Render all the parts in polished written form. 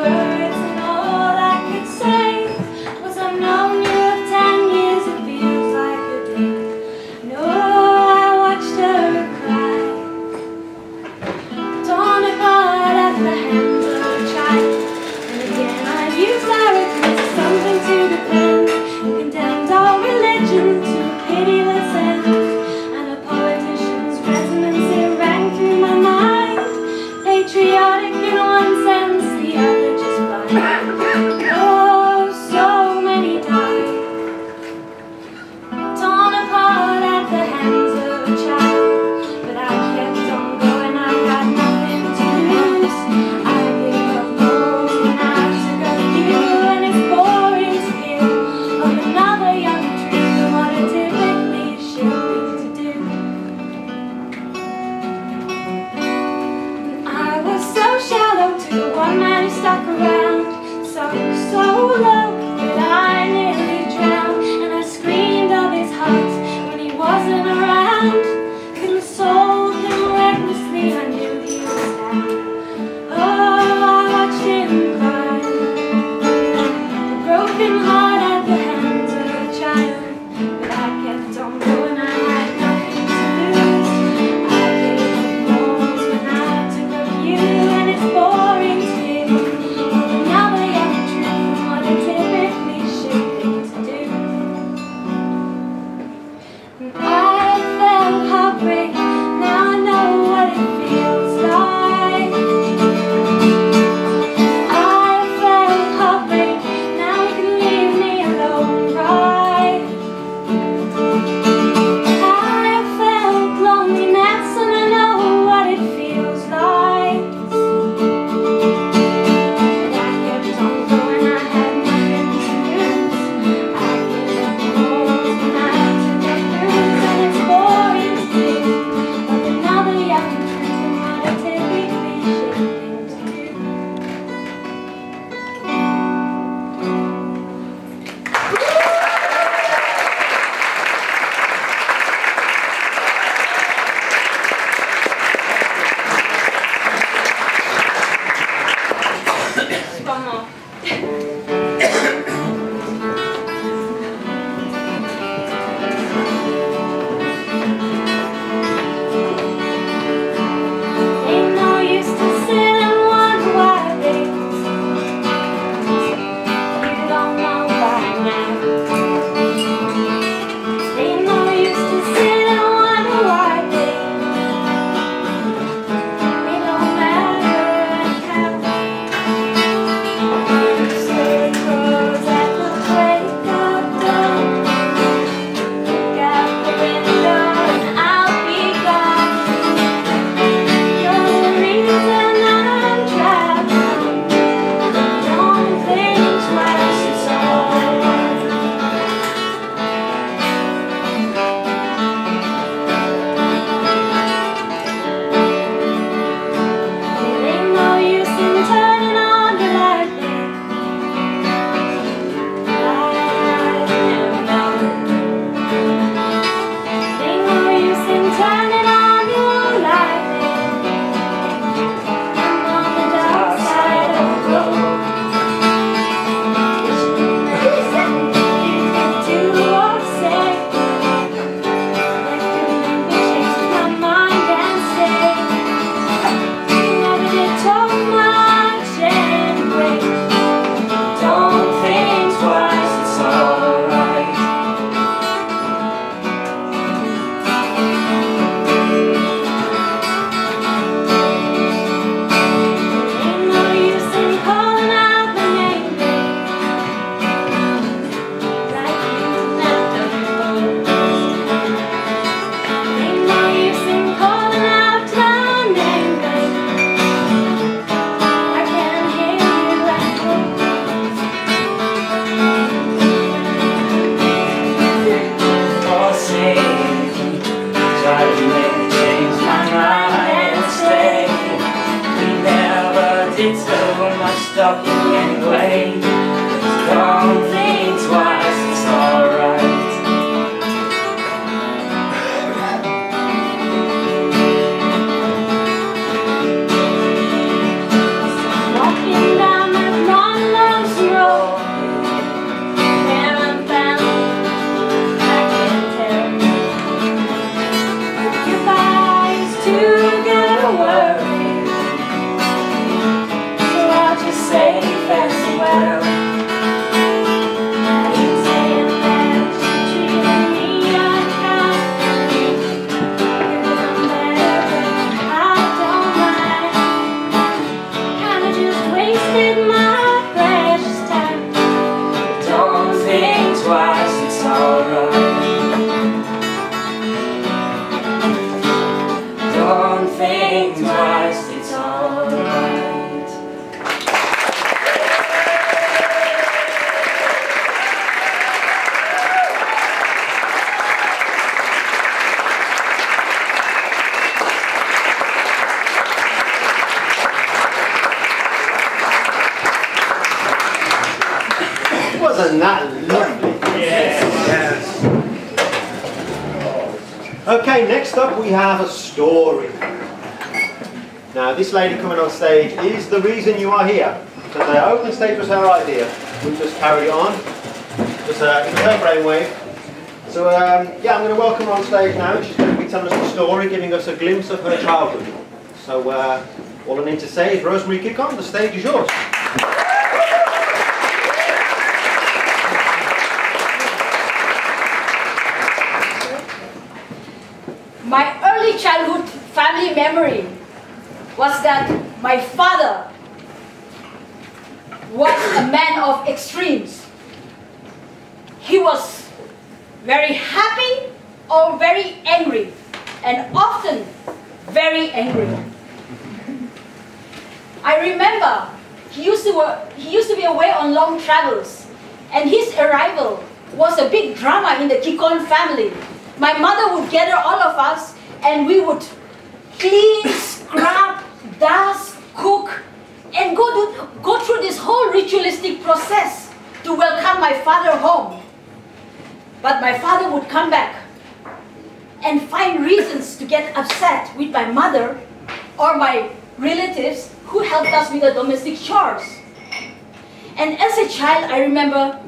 words, and all I could say was I've known you for 10 years, it feels like a day. No, I watched her cry, torn apart at the hands of a child. And again I used arrogance as something to defend, and condemned all religion to a pitiless end. And a politician's resonance, it rang through my mind, patriotic in one sense, the other just blind. Oh, so many died, torn apart at the hands of a child. But I kept on going, I had nothing to lose. I gave up goals when I took up you, and it's boring to hear of another young truth and what it typically should be to do. And I was so shallow to the one man who stuck around, sunk so low that I nearly drowned. And I screamed of his heart when he wasn't around, consoled him recklessly, I knew he was down. Oh, I watched him cry, a broken heart at the hands of a child. But I kept on going, I had nothing to lose. I gave up goals when I took up you, and it's boring to hear of another young truth and what it typically should be to do. And I felt heartbreak, now I know what it feels like. I felt heartbreak, now you can leave me alone, right? I felt loneliness, and I know what it feels like. But I kept on going, I had nothing to lose. I gave up goals when I took up blues, and it's boring to hear of another young truth and what it typically should be to do. One more. Ain't no use to sit and wonder why things you don't know right now. Ain't no use to sit and wonder why things they don't matter anyhow. Circles at the break of dawn, look out the window and I'll be gone. You're the reason I'm traveling. Don't think twice, it's alright. It ain't no use in turning on your light, babe. I never know. Ain't no use in turning on your light, babe. I'm on the dark side of the road. Anything you can do or say, let the memory change my mind and stay. You never did talk much anyway. Don't think twice, it's alright. Ain't no use in calling out my name, babe, like you never was. Ain't no use in calling out my name, babe. I can hear you echo. Or say, try to make me change my mind and stay. We never did so much talking anyway. Don't think twice, it's alright. Walking down the Wasn't that lovely? Yes. Okay, next up we have a story. Now this lady coming on stage is the reason you are here. So the open stage was her idea. We'll just carry on. It was her brainwave. So yeah, I'm going to welcome her on stage now. She's going to be telling us the story, giving us a glimpse of her childhood. So all I need to say is, Rosemary, kick on. The stage is yours. My early childhood family memory was that my father was a man of extremes. He was very happy or very angry, and often very angry. I remember he used to be away on long travels, and his arrival was a big drama in the Kikon family. My mother would gather all of us, and we would clean, scrub, dust, cook, and go through this whole ritualistic process to welcome my father home. But my father would come back and find reasons to get upset with my mother or my relatives who helped us with the domestic chores. And as a child, I remember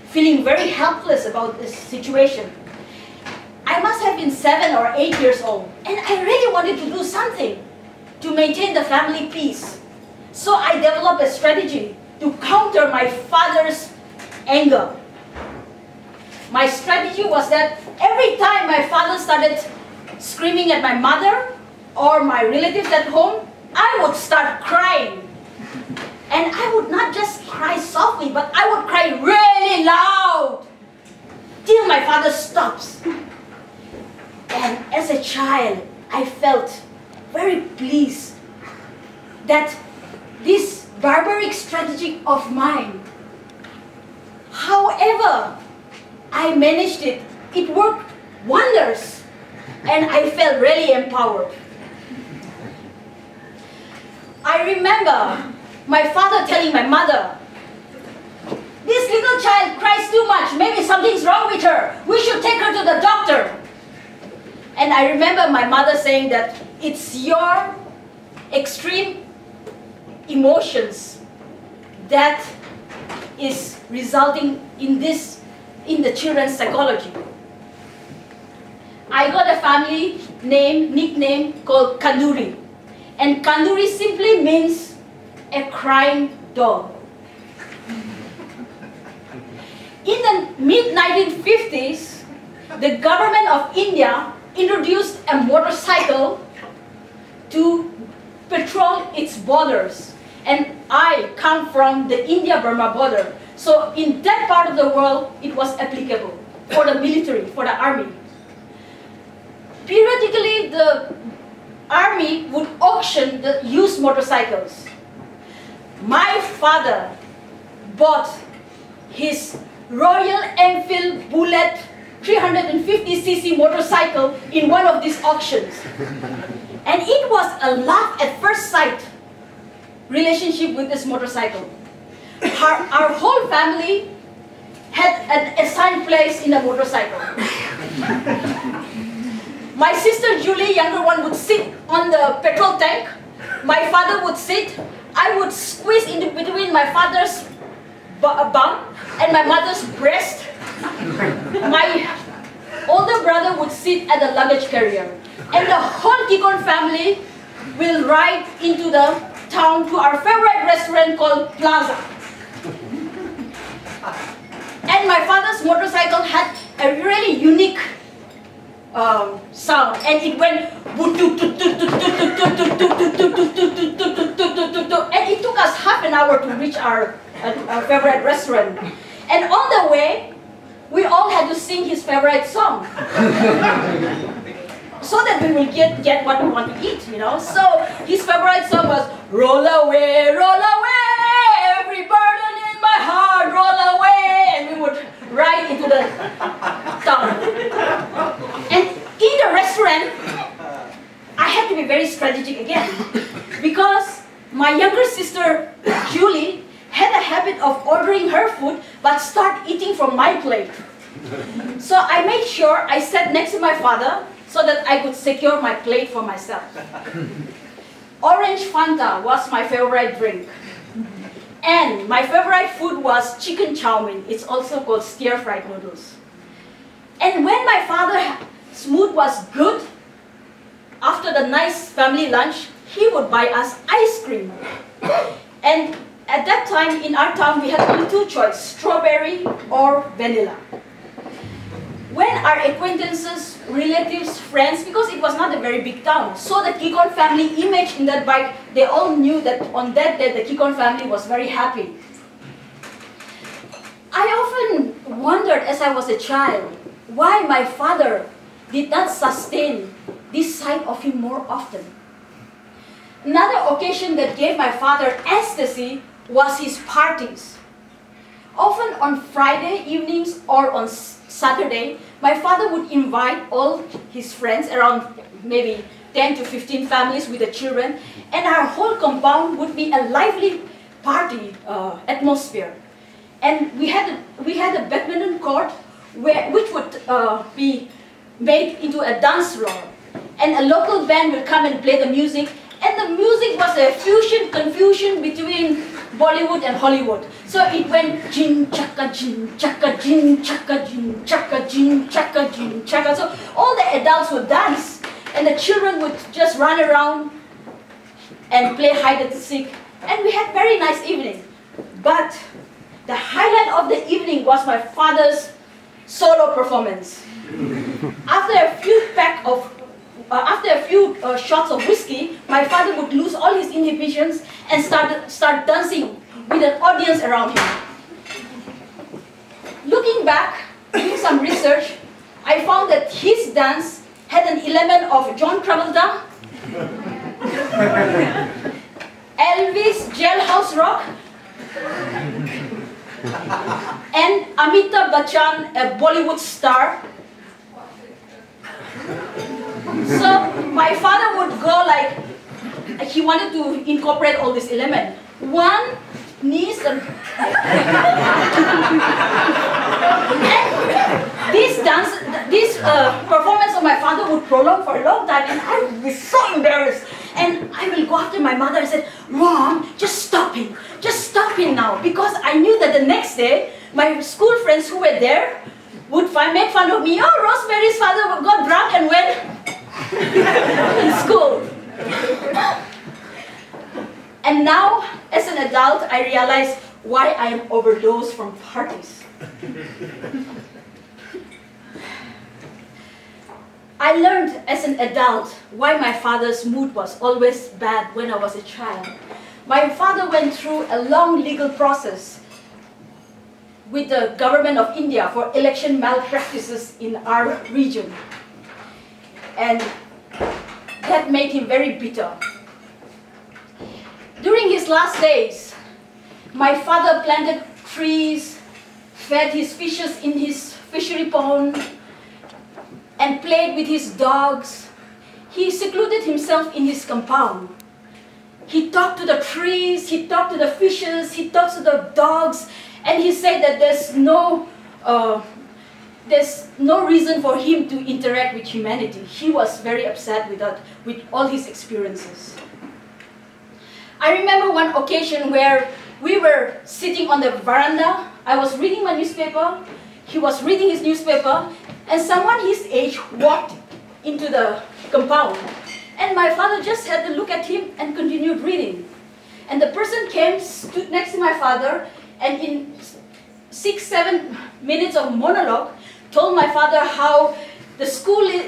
feeling very helpless about this situation. I must have been 7 or 8 years old, and I really wanted to do something to maintain the family peace. So I developed a strategy to counter my father's anger. My strategy was that every time my father started screaming at my mother or my relatives at home, I would start crying. And I would not just cry softly, but I would cry really loud till my father stops. And as a child, I felt very pleased that this barbaric strategy of mine, however I managed it, it worked wonders, and I felt really empowered. I remember my father telling my mother, "This little child cries too much, maybe something's wrong with her, we should take her to the doctor." And I remember my mother saying that it's your extreme emotions that is resulting in this, in the children's psychology. I got a family nickname called Kanduri. And Kanduri simply means a crying dog. In the mid-1950s, the government of India introduced a motorcycle to patrol its borders. And I come from the India-Burma border. So in that part of the world, it was applicable for the military, for the army. Periodically, the army would auction the used motorcycles. My father bought his Royal Enfield Bullet 350cc motorcycle in one of these auctions. And it was a love at first sight relationship with this motorcycle. Our whole family had an assigned place in the motorcycle. My sister Julie, younger one, would sit on the petrol tank. My father would sit. I would squeeze in between my father's bum and my mother's breast. My older brother would sit at the luggage carrier. And the whole Kikon family will ride into the town to our favorite restaurant called Plaza. And my father's motorcycle had a really unique sound, and it went, and it took us half an hour to reach our favorite restaurant. And on the way, we all had to sing his favorite song, so that we will get what we want to eat, you know. So his favorite song was roll away, every burden in my heart, roll away, and we would ride into the town. And in the restaurant, I had to be very strategic again, because my younger sister Julie had a habit habit of ordering her food, but start eating from my plate. So I made sure I sat next to my father so that I could secure my plate for myself. Orange Fanta was my favorite drink. And my favorite food was chicken chow mein. It's also called stir-fried noodles. And when my father's mood was good, after the nice family lunch, he would buy us ice cream. And at that time, in our town, we had only two choices, strawberry or vanilla. When our acquaintances, relatives, friends, because it was not a very big town, saw the Kikon family image in that bike, they all knew that on that day, the Kikon family was very happy. I often wondered as I was a child, why my father did not sustain this side of him more often. Another occasion that gave my father ecstasy was his parties. Often on Friday evenings or on Saturday, my father would invite all his friends, around maybe 10 to 15 families with the children, and our whole compound would be a lively party atmosphere. And we had a badminton court which would be made into a dance floor. And a local band will come and play the music. And the music was a confusion between Bollywood and Hollywood. So it went jin chaka jin chaka jin chaka jin chaka jin chaka jin chaka. So all the adults would dance, and the children would just run around and play hide and seek. And we had very nice evening. But the highlight of the evening was my father's solo performance. After a few shots of whiskey, my father would lose all his inhibitions and start dancing with an audience around him. Looking back, doing some research, I found that his dance had an element of John Travolta, Elvis Jailhouse Rock, and Amitabh Bachchan, a Bollywood star. So my father would go like, he wanted to incorporate all these elements. One, knees and this performance of my father would prolong for a long time, and I would be so embarrassed. And I will go after my mother and say, Mom, just stop him now. Because I knew that the next day, my school friends who were there would make fun of me. Oh, Rosemary's father got drunk and went in school. And now, as an adult, I realize why I am overdosed from parties. I learned as an adult why my father's mood was always bad when I was a child. My father went through a long legal process with the government of India for election malpractices in our region. And that made him very bitter. During his last days, my father planted trees, fed his fishes in his fishery pond, and played with his dogs. He secluded himself in his compound. He talked to the trees, he talked to the fishes, he talked to the dogs, and he said that there's no reason for him to interact with humanity. He was very upset with all his experiences. I remember one occasion where we were sitting on the veranda. I was reading my newspaper, he was reading his newspaper, and someone his age walked into the compound. And my father just had to look at him and continued reading. And the person came, stood next to my father, and in 6-7 minutes of monologue, told my father how the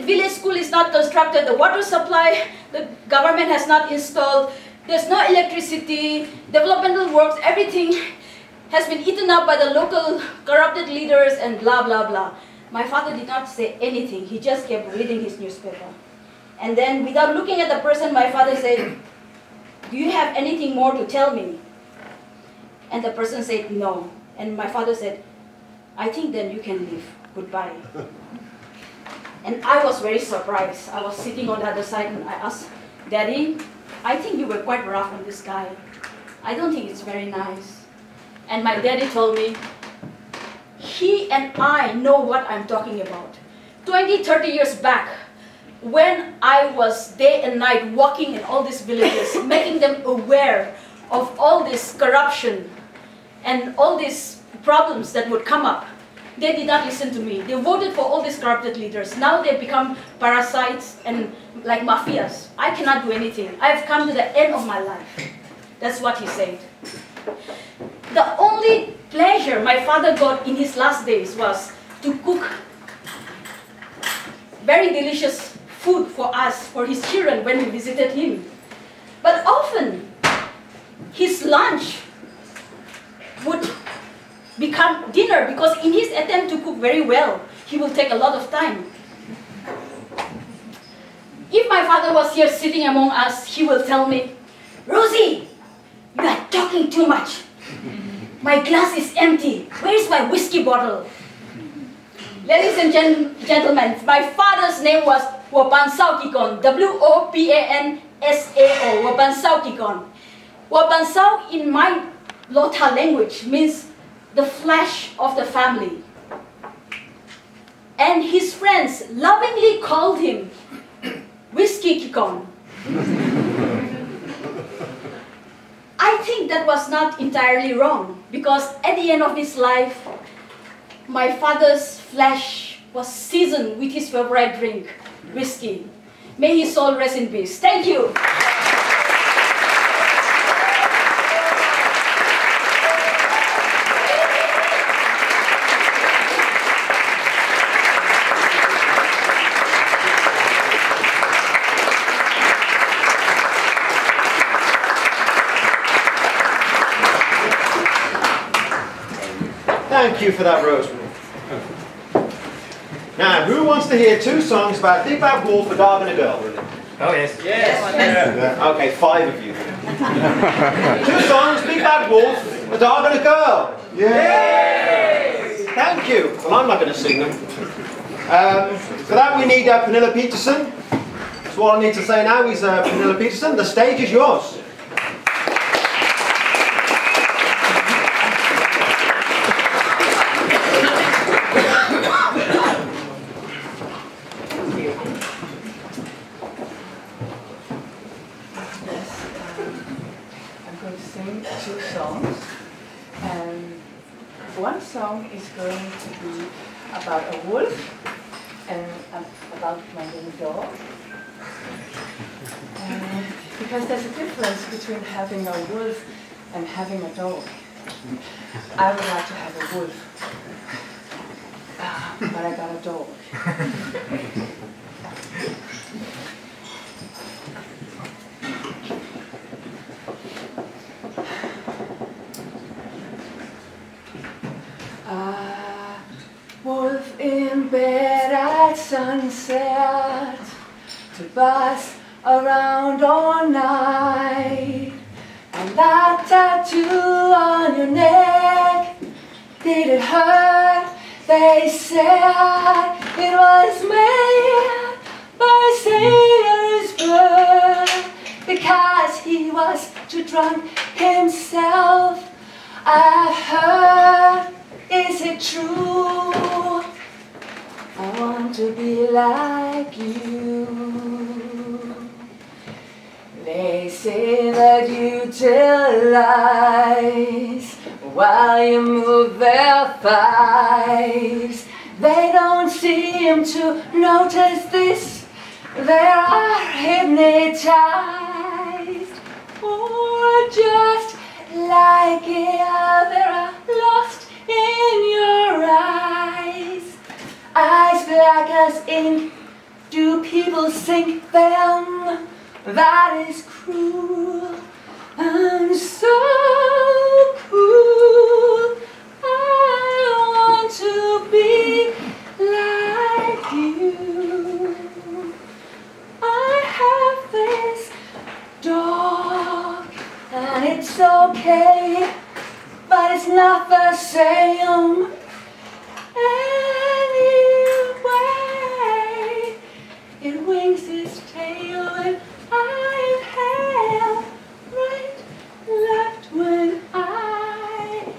village school is not constructed, the water supply, the government has not installed, there's no electricity, developmental works, everything has been eaten up by the local corrupted leaders and blah, blah, blah. My father did not say anything, he just kept reading his newspaper. And then, without looking at the person, my father said, do you have anything more to tell me? And the person said, no. And my father said, I think then you can leave. Goodbye. And I was very surprised. I was sitting on the other side and I asked, Daddy, I think you were quite rough on this guy. I don't think it's very nice. And my daddy told me, he and I know what I'm talking about. 20, 30 years back, when I was day and night walking in all these villages, making them aware of all this corruption and all these problems that would come up, they did not listen to me. They voted for all these corrupted leaders. Now they've become parasites and like mafias. I cannot do anything. I've come to the end of my life. That's what he said. The only pleasure my father got in his last days was to cook very delicious food for us, for his children when we visited him. But often, his lunch would become dinner because in his attempt to cook very well, he will take a lot of time. If my father was here sitting among us, he will tell me, "Rosie, you are talking too much. My glass is empty. Where is my whiskey bottle?" Ladies and gentlemen, my father's name was Wapansao Kikon, W-O-P-A-N-S-A-O, Wapansao Kikon. Wapansao in my Lota language means the flesh of the family. And his friends lovingly called him Whiskey Kikon. I think that was not entirely wrong, because at the end of his life, my father's flesh was seasoned with his favorite drink, whiskey. May his soul rest in peace. Thank you. Thank you for that, Rosemary. Now, who wants to hear two songs about Big Bad Wolf, a Dog and a Girl? Oh, yes. Yes. Okay, 5 of you. 2 songs, Big Bad Wolf, a Dog and a Girl. Yes. Thank you. Well, I'm not going to sing them. For that, we need Pernilla Peterson. So all I need to say now is Pernilla Peterson, the stage is yours. Two songs, and one song is going to be about a wolf and about my little dog, because there's a difference between having a wolf and having a dog. I would like to have a wolf, but I got a dog. Wolf in bed at sunset, to buzz around all night. And that tattoo on your neck, did it hurt? They said it was made by sailor's bird, because he was too drunk himself. I've heard. Is it true? I want to be like you. They say that you tell lies while you move their thighs. They don't seem to notice this. They are hypnotized, or just like it, they're lost in your eyes. Eyes black as ink, do people sink them? That is cruel, and so cruel. I want to be like you. I have this dog, and it's okay, but it's not the same anyway. It wings its tail and I inhale, right, left when I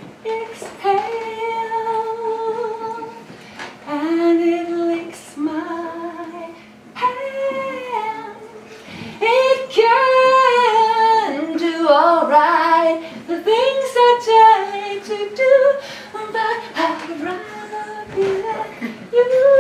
but I'd rather be like you.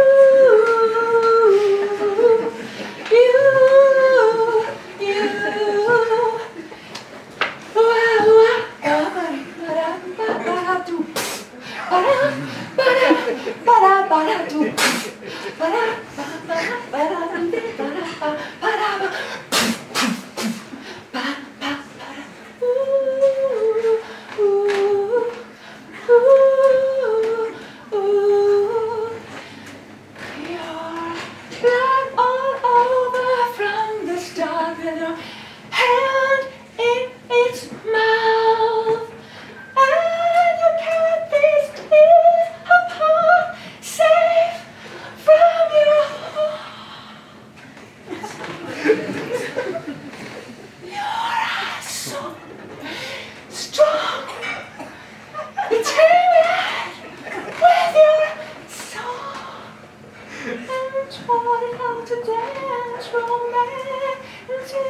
Taught how to dance romance.